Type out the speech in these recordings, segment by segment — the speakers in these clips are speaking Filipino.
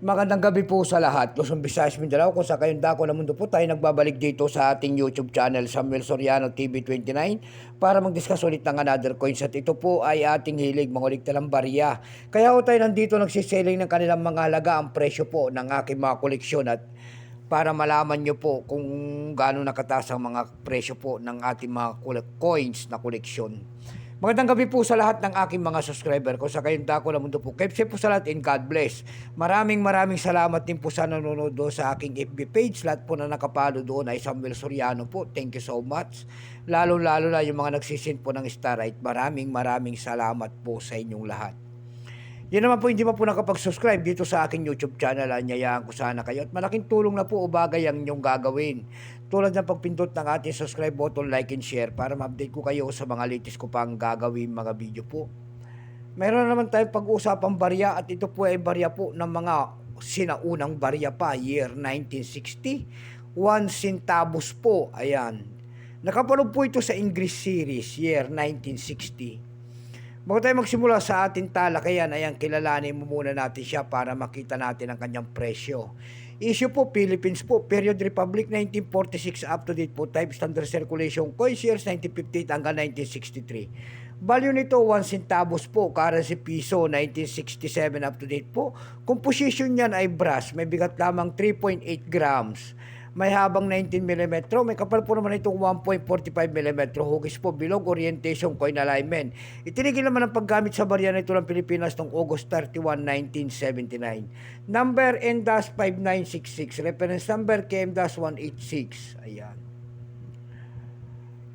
Magandang gabi po sa lahat. Luzon, Visayas, Mindanao, kung sa kayong dako ng mundo po tayo nagbabalik dito sa ating YouTube channel, Samuel Soriano TV 29, para mag-discuss ulit ng another coins. At ito po ay ating hilig, mangulik na ng barya. Kaya po tayo nandito nagsiselling ng kanilang mga halaga, ang presyo po ng aking mga koleksyon, at para malaman nyo po kung gaano nakataas ang mga presyo po ng ating mga coins na koleksyon. Magandang gabi po sa lahat ng aking mga subscriber. Kung sa kayong dako ng mundo po, keep safe po sa lahat and God bless. Maraming salamat din po sa nanonood doon sa aking FB page. Lahat po na nakapalo doon ay Samuel Soriano po. Thank you so much. Lalo na yung mga nagsisend po ng star right. Maraming salamat po sa inyong lahat. Yan naman po, hindi pa po nakapag-subscribe dito sa aking YouTube channel. Anyayaan ko sana kayo. At malaking tulong na po o bagay ang inyong gagawin. Tulad ng pagpindot ng ating subscribe button, like and share para ma-update ko kayo sa mga latest ko pang gagawin mga video po. Meron naman tayong pag-usapang barya at ito po ay barya po ng mga sinaunang barya pa, year 1960. 1 centavos po, ayan. Nakapanood po ito sa English series, year 1960. Bago tayo magsimula sa ating talakayan, ayan, kilalanin mo muna natin siya para makita natin ang kanyang presyo. Issue po, Philippines po, period Republic 1946 up to date po, type standard circulation, coins years 1958 hanggang 1963. Value nito 1 centavos po, currency piso 1967 up to date po. Composition niyan ay brass, may bigat lamang 3.8 grams. May habang 19 mm, may kapal po naman itong 1.45 mm, hugis po, bilog, orientation, coin alignment. Itinigil naman ang paggamit sa barya na ito ng Pilipinas noong August 31, 1979. Number N-5966, reference number KM-186. Ayan.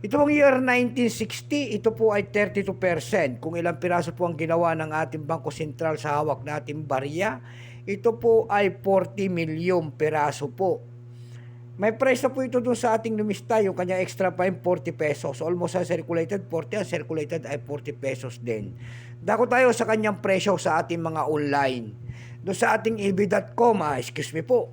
Ito ang year 1960, ito po ay 32%. Kung ilang piraso po ang ginawa ng ating Bangko Sentral sa hawak nating barya, ito po ay 40 milyong piraso po. May price na po ito dun sa ating lumista, yung kanya extra prime 40 pesos. Almost uncirculated 40, uncirculated ay 40 pesos din. Dako tayo sa kanyang presyo sa ating mga online. Doon sa ating eb.com, excuse me po.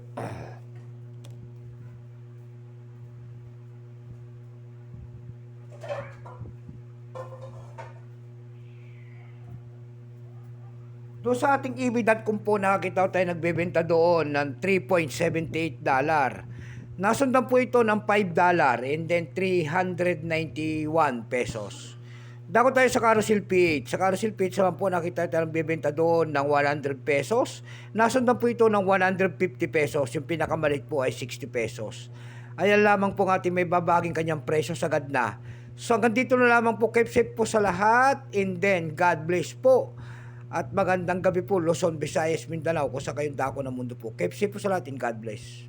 Doon sa ating eb.com po, nakakita tayo nagbebenta doon ng $3.78. Nasundan po ito ng $5 and then 391 pesos. Dako tayo sa Carousel PH. Sa Carousel PH naman po nakita tayo nagbebenta doon ng 100 pesos. Nasundan po ito ng 150 pesos. Yung pinakamalit po ay 60 pesos. Ayan lamang po ating may babaging kanyang presyo sagad na. So hanggang dito na lamang po. Keep safe po sa lahat and then God bless po. At magandang gabi po, Luzon, Visayas, Mindanao, kung sa kayong dako ng mundo po. Keep safe po sa lahat and God bless.